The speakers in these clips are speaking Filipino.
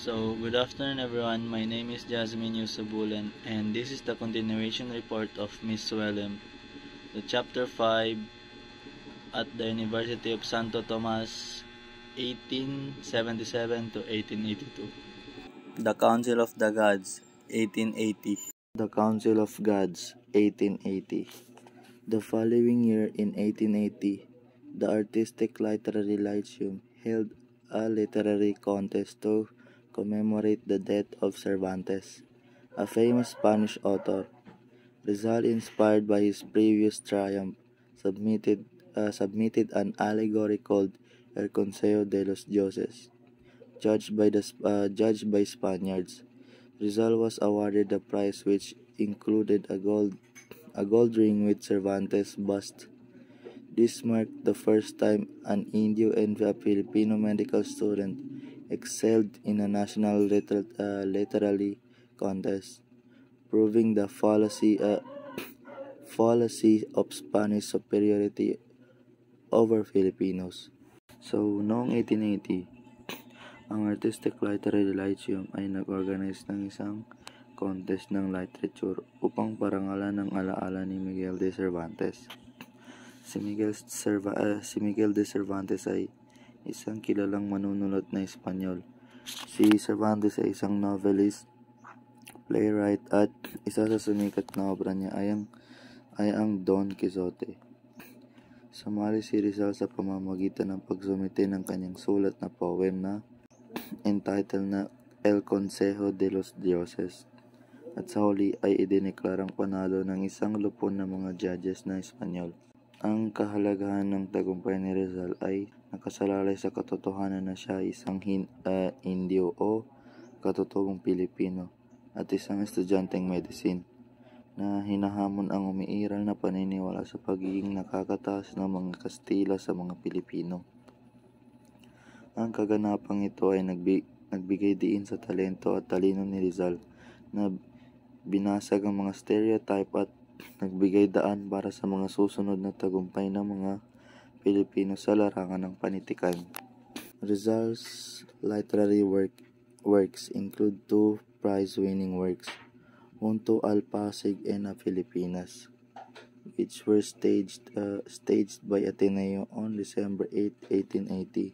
So, good afternoon everyone. My name is Jasmine Yusubulan and this is the continuation report of Miss Suelem, the chapter 5 at the University of Santo Tomas, 1877 to 1882. The Council of the Gods, 1880. The Council of Gods, 1880. The following year, in 1880, the Artistic Literary Lyceum held a literary contest to commemorate the death of Cervantes, a famous Spanish author. Rizal, inspired by his previous triumph, submitted an allegory called El Consejo de los Dioses, judged by Spaniards. Rizal was awarded the prize, which included a gold ring with Cervantes' bust. This marked the first time an Indio and a Filipino medical student excelled in a national literary contest, proving the fallacy of Spanish superiority over Filipinos. So, noong 1880, ang Artistic Literary Lyceum ay nag-organize ng isang contest ng literature upang parangalan ang alaala ni Miguel de Cervantes. Si Miguel de Cervantes ay isang kilalang manunulat na Espanyol. Si Cervantes ay isang novelist, playwright at isa sa sumikat na obra niya ay ang Don Quixote. Sumali si Rizal sa pamamagitan ng pagsumite ng kanyang sulat na poem na entitled na El Consejo de los Dioses, at sa huli ay idineklarang panalo ng isang lupon na mga judges na Espanyol. Ang kahalagahan ng tagumpay ni Rizal ay nakasalalay sa katotohanan na siya ay isang Indio o katutubong Pilipino at isang estudyanteng medicine na hinahamon ang umiiral na paniniwala sa pagiging nakakataas ng mga Kastila sa mga Pilipino. Ang kaganapang ito ay nagbigay diin sa talento at talino ni Rizal na binasag ang mga stereotype at nagbigay daan para sa mga susunod na tagumpay ng mga Pilipino sa larangan ng panitikan. Rizal's literary works include two prize-winning works, Junto al Pasig and a Filipinas, which were staged by Ateneo on December 8, 1880,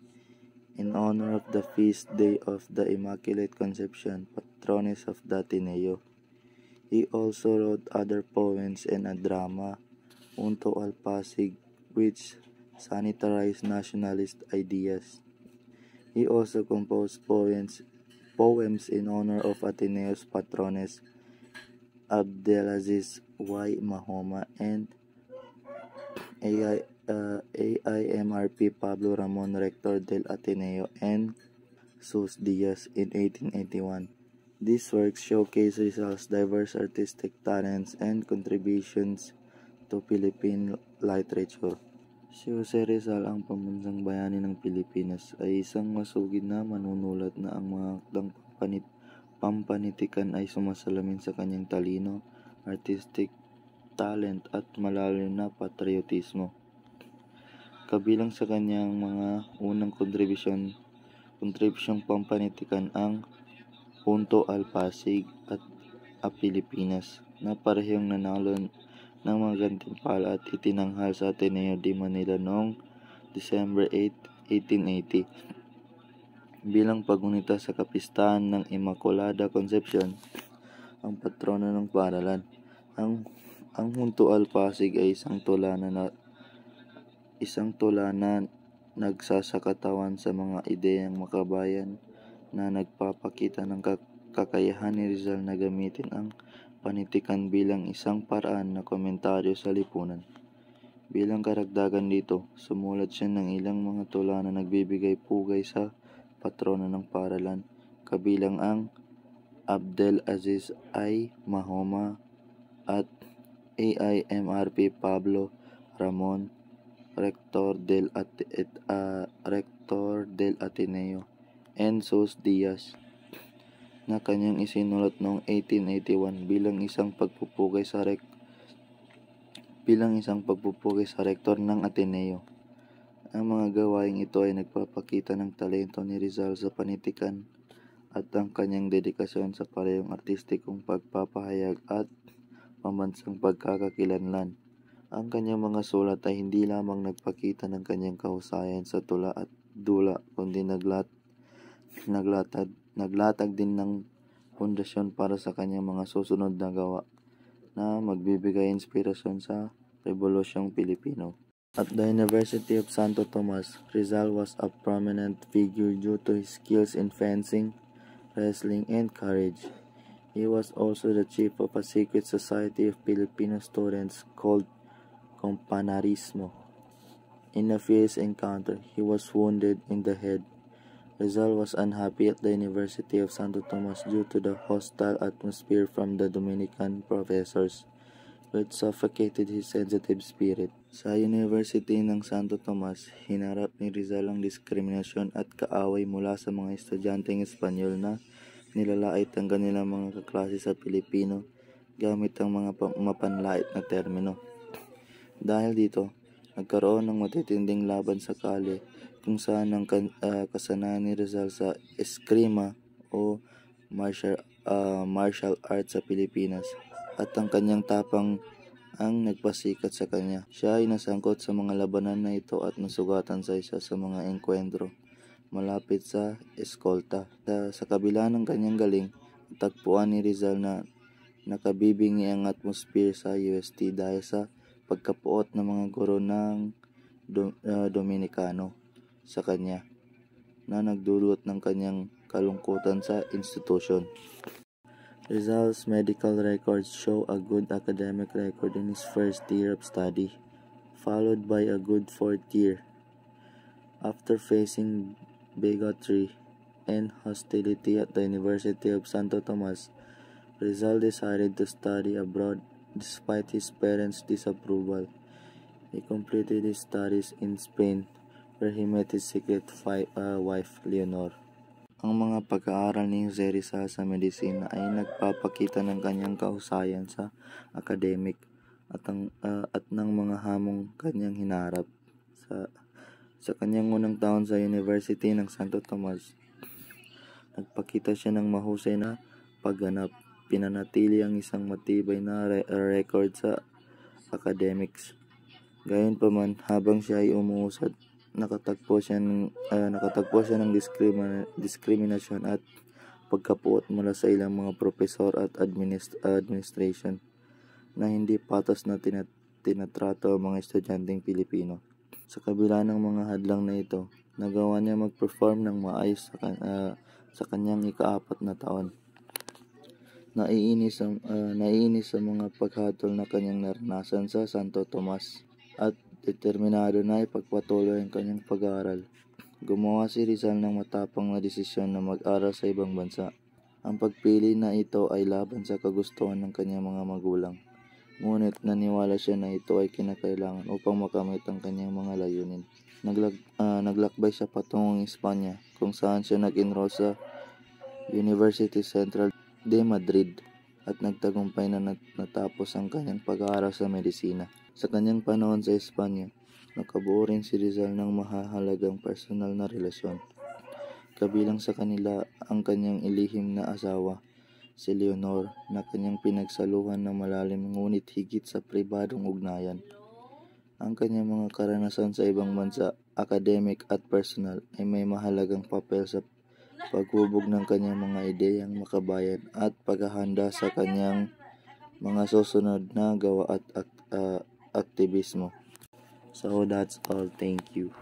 in honor of the feast day of the Immaculate Conception, patroness of the Ateneo. He also wrote other poems and a drama, Junto al Pasig, which sanitarized nationalist ideas. He also composed poems in honor of Ateneo's patrones, Abdelaziz Y. Mahoma and AIMRP Pablo Ramon, Rector del Ateneo, and Sus Diaz in 1881. These works showcase Rizal's diverse artistic talents and contributions to Philippine literature. Si Jose Rizal, ang pambansang bayani ng Pilipinas, ay isang masugid na manunulat na ang mga akdang pampanitikan ay sumasalamin sa kanyang talino, artistic talent at malalim na patriotismo. Kabilang sa kanyang mga unang kontribusyong pampanitikan ang Junto al Pasig at a Pilipinas, na parehong nanalo ng mga gantimpala at itinanghal sa Ateneo de Manila noong December 8, 1880. Bilang pagunita sa kapistahan ng Immaculada Concepcion, ang patrona ng paaralan. Ang Junto al Pasig ay isang tula na nagsasakatawan sa mga ideyang makabayan na nagpapakita ng kakayahan ni Rizal na gamitin ang panitikan bilang isang paraan na komentaryo sa lipunan. Bilang karagdagan dito, sumulat siya ng ilang mga tula na nagbibigay pugay sa patrona ng paaralan, kabilang ang Abdelaziz I. Mahoma at AIMRP Pablo Ramon, Rector del Ateneo, and Sus Diaz, na kanyang isinulat noong 1881 bilang isang pagpupugay sa rektor ng Ateneo. Ang mga gawaing ito ay nagpapakita ng talento ni Rizal sa panitikan at ang kanyang dedikasyon sa parehong artistikong pagpapahayag at pambansang pagkakakilanlan. Ang kanyang mga sulat ay hindi lamang nagpakita ng kanyang kahusayan sa tula at dula, kundi naglatag din ng pundasyon para sa kanyang mga susunod na gawa na magbibigay inspirasyon sa Rebolusyong Pilipino. At the University of Santo Tomas, Rizal was a prominent figure due to his skills in fencing, wrestling, and courage. He was also the chief of a secret society of Filipino students called Companarismo. In a fierce encounter, he was wounded in the head. Rizal was unhappy at the University of Santo Tomas due to the hostile atmosphere from the Dominican professors, which suffocated his sensitive spirit. Sa University ng Santo Tomas, hinarap ni Rizal ang diskriminasyon at kaaway mula sa mga estudyanteng Espanyol na nilalait ang kanilang mga kaklase sa Pilipino gamit ang mga mapanlait na termino. Dahil dito, nagkaroon ng matitinding laban sa kalye kung saan ang kasanayan ni Rizal sa eskrima o martial arts sa Pilipinas at ang kanyang tapang ang nagpasikat sa kanya. Siya ay nasangkot sa mga labanan na ito at nasugatan sa isa sa mga engkwentro malapit sa Escolta. Sa kabila ng kanyang galing, tagpuan ni Rizal na nakabibingi ang atmosphere sa UST dahil sa pagkapuot ng mga guro ng Dominikano sa kanya na nagdulot ng kanyang kalungkutan sa institusyon. Rizal's medical records show a good academic record in his first year of study, followed by a good fourth year. After facing bigotry and hostility at the University of Santo Tomas, Rizal decided to study abroad despite his parents' disapproval. He completed his studies in Spain, where he met his secret wife, Leonor. Ang mga pag-aaral ni Jose Rizal sa medisina ay nagpapakita ng kanyang kahusayan sa academic at ng mga hamong kanyang hinarap. Sa kanyang unang taon sa University ng Santo Tomas, nagpakita siya ng mahusay na pagganap. Pinanatili ang isang matibay na record sa academics. Gayunpaman, habang siya ay umuusad, nakatagpo siya ng diskriminasyon at pagkapuot mula sa ilang mga profesor at administration na hindi patas na tinatrato ang mga estudyanteng Pilipino. Sa kabila ng mga hadlang na ito, nagawa niya mag-perform ng maayos sa kanyang ika-4 na taon. Naiinis sa mga paghatol na kanyang naranasan sa Santo Tomas at determinado na ipagpatuloy ang kanyang pag-aaral. Gumawa si Rizal ng matapang na desisyon na mag-aral sa ibang bansa. Ang pagpili na ito ay laban sa kagustuhan ng kanyang mga magulang. Ngunit naniwala siya na ito ay kinakailangan upang makamit ang kanyang mga layunin. Naglakbay siya patungong Espanya, kung saan siya nag-enroll sa University Central de Madrid at nagtagumpay na natapos ang kanyang pag-aaral sa medisina. Sa kanyang panahon sa Espanya, nakabuo rin si Rizal ng mahahalagang personal na relasyon. Kabilang sa kanila ang kanyang ilihim na asawa, si Leonor, na kanyang pinagsaluhan ng malalim ngunit higit sa pribadong ugnayan. Ang kanyang mga karanasan sa ibang bansa, academic at personal, ay may mahalagang papel sa paghubog ng kanyang mga ideyang makabayan at paghahanda sa kanyang mga susunod na gawa at aktivismo. So that's all. Thank you.